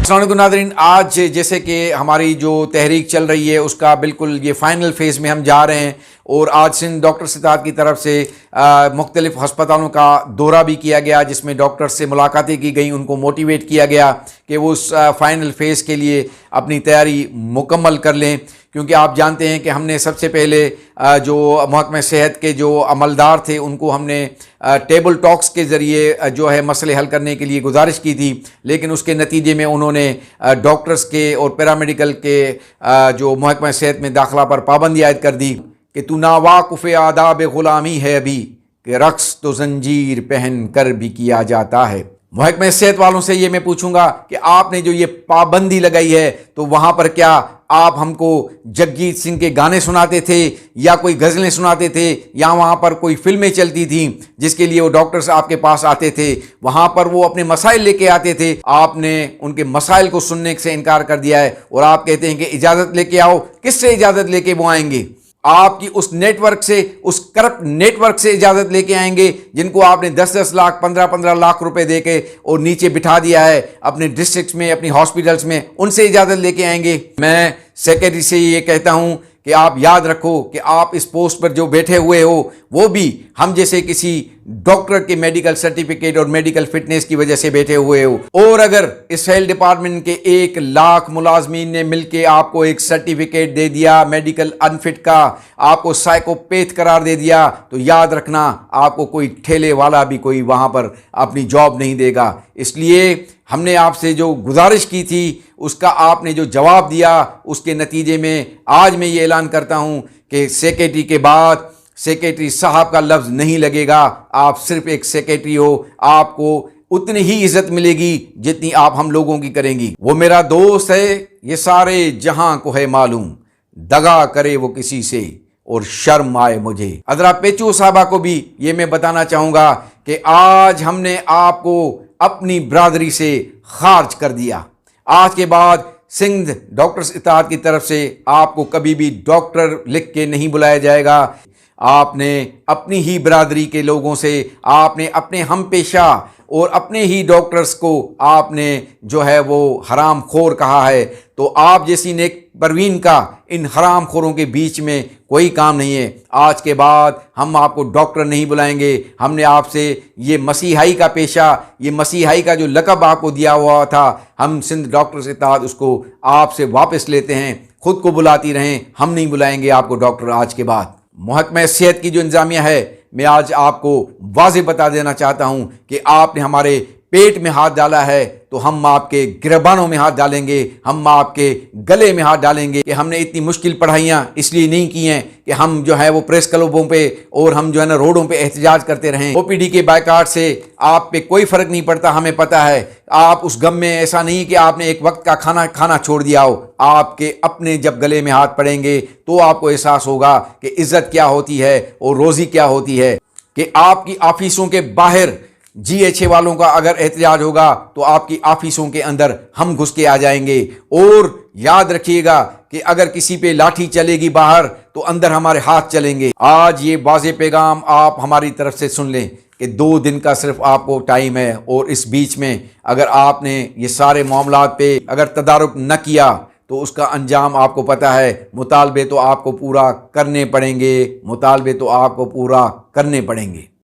अस्सलाम वालेकुम नाज़रीन, आज जैसे कि हमारी जो तहरीक चल रही है उसका बिल्कुल ये फ़ाइनल फ़ेज़ में हम जा रहे हैं और आज सिंध डॉक्टर्स इत्तेहाद की तरफ से मुख्तलिफ़ हस्पतालों का दौरा भी किया गया, जिसमें डॉक्टर से मुलाकातें की गई, उनको मोटिवेट किया गया कि वो उस फ़ाइनल फ़ेज़ के लिए अपनी तैयारी मुकम्मल कर लें। क्योंकि आप जानते हैं कि हमने सबसे पहले जो महकमा सेहत के जो अमलदार थे उनको हमने टेबल टॉक्स के ज़रिए जो है मसले हल करने के लिए गुजारिश की थी, लेकिन उसके नतीजे में उन्होंने डॉक्टर्स के और पैरामेडिकल के जो महकमा सेहत में दाखिला पर पाबंदी आयद कर दी कि तू नावाकुफ़ आदाब ग़ुलामी है अभी कि रक़्स तो जंजीर पहन कर भी किया जाता है। महकमा सेहत वालों से ये मैं पूछूंगा कि आपने जो ये पाबंदी लगाई है तो वहाँ पर क्या आप हमको जगजीत सिंह के गाने सुनाते थे या कोई गज़लें सुनाते थे या वहाँ पर कोई फिल्में चलती थीं जिसके लिए वो डॉक्टर्स आपके पास आते थे, वहाँ पर वो अपने मसाइल लेके आते थे, आपने उनके मसाइल को सुनने से इनकार कर दिया है और आप कहते हैं कि इजाज़त लेके आओ। किससे इजाज़त लेके वो आएंगे? आपकी उस नेटवर्क से, उस करप्ट नेटवर्क से इजाज़त लेके आएंगे जिनको आपने 10-10 लाख 15-15 लाख रुपए देके और नीचे बिठा दिया है अपने डिस्ट्रिक्ट्स में, अपनी हॉस्पिटल्स में, उनसे इजाज़त लेके आएंगे। मैं सेक्रेटरी से ये कहता हूँ कि आप याद रखो कि आप इस पोस्ट पर जो बैठे हुए हो वो भी हम जैसे किसी डॉक्टर के मेडिकल सर्टिफिकेट और मेडिकल फिटनेस की वजह से बैठे हुए हो, और अगर इस हेल्थ डिपार्टमेंट के 1 लाख मुलाजमीन ने मिलके आपको एक सर्टिफिकेट दे दिया मेडिकल अनफिट का, आपको साइकोपैथ करार दे दिया, तो याद रखना आपको कोई ठेले वाला भी कोई वहाँ पर अपनी जॉब नहीं देगा। इसलिए हमने आपसे जो गुजारिश की थी उसका आपने जो जवाब दिया, उसके नतीजे में आज मैं ये ऐलान करता हूँ कि सेक्रेटरी के बाद सेक्रेटरी साहब का लफ्ज़ नहीं लगेगा। आप सिर्फ एक सेक्रेटरी हो, आपको उतनी ही इज्जत मिलेगी जितनी आप हम लोगों की करेंगी। वो मेरा दोस्त है, ये सारे जहां को है मालूम, दगा करे वो किसी से और शर्म आए मुझे। अदरा पेचू साहबा को भी ये मैं बताना चाहूँगा कि आज हमने आपको अपनी बरादरी से खारिज कर दिया। आज के बाद सिंध डॉक्टर्स इत्तेहाद की तरफ से आपको कभी भी डॉक्टर लिख के नहीं बुलाया जाएगा। आपने अपनी ही बरादरी के लोगों से, आपने अपने हम पेशा और अपने ही डॉक्टर्स को आपने जो है वो हराम खोर कहा है, तो आप जैसी नेक परवीन का इन हराम खोरों के बीच में कोई काम नहीं है। आज के बाद हम आपको डॉक्टर नहीं बुलाएंगे। हमने आपसे ये मसीहाई का पेशा, ये मसीहाई का जो लक़ब आपको दिया हुआ था, हम सिंध डॉक्टर्स इत्तेहाद उसको आपसे वापस लेते हैं। खुद को बुलाती रहें, हम नहीं बुलाएंगे आपको डॉक्टर आज के बाद। महकमा सेहत की जो इंतज़ामिया है, मैं आज आपको वाज़ेह बता देना चाहता हूं कि आपने हमारे पेट में हाथ डाला है तो हम आपके गिरबानों में हाथ डालेंगे, हम आपके गले में हाथ डालेंगे। कि हमने इतनी मुश्किल पढ़ाइयाँ इसलिए नहीं की हैं कि हम जो है वो प्रेस क्लबों पे और हम जो है ना रोडों पे एहतजाज करते रहें। ओपीडी के बायकाट से आप पे कोई फ़र्क नहीं पड़ता, हमें पता है। आप उस गम में ऐसा नहीं कि आपने एक वक्त का खाना छोड़ दिया हो। आपके अपने जब गले में हाथ पड़ेंगे तो आपको एहसास होगा कि इज़्ज़त क्या होती है और रोज़ी क्या होती है। कि आपकी ऑफिसों के बाहर GHA वालों का अगर एहतजाज होगा तो आपकी ऑफिसों के अंदर हम घुस के आ जाएंगे। और याद रखिएगा कि अगर किसी पे लाठी चलेगी बाहर तो अंदर हमारे हाथ चलेंगे। आज ये वाज़ेह पैगाम आप हमारी तरफ से सुन लें कि 2 दिन का सिर्फ आपको टाइम है, और इस बीच में अगर आपने ये सारे मामलात पे अगर तदारुक न किया तो उसका अंजाम आपको पता है। मुतालबे तो आपको पूरा करने पड़ेंगे, मुतालबे तो आपको पूरा करने पड़ेंगे।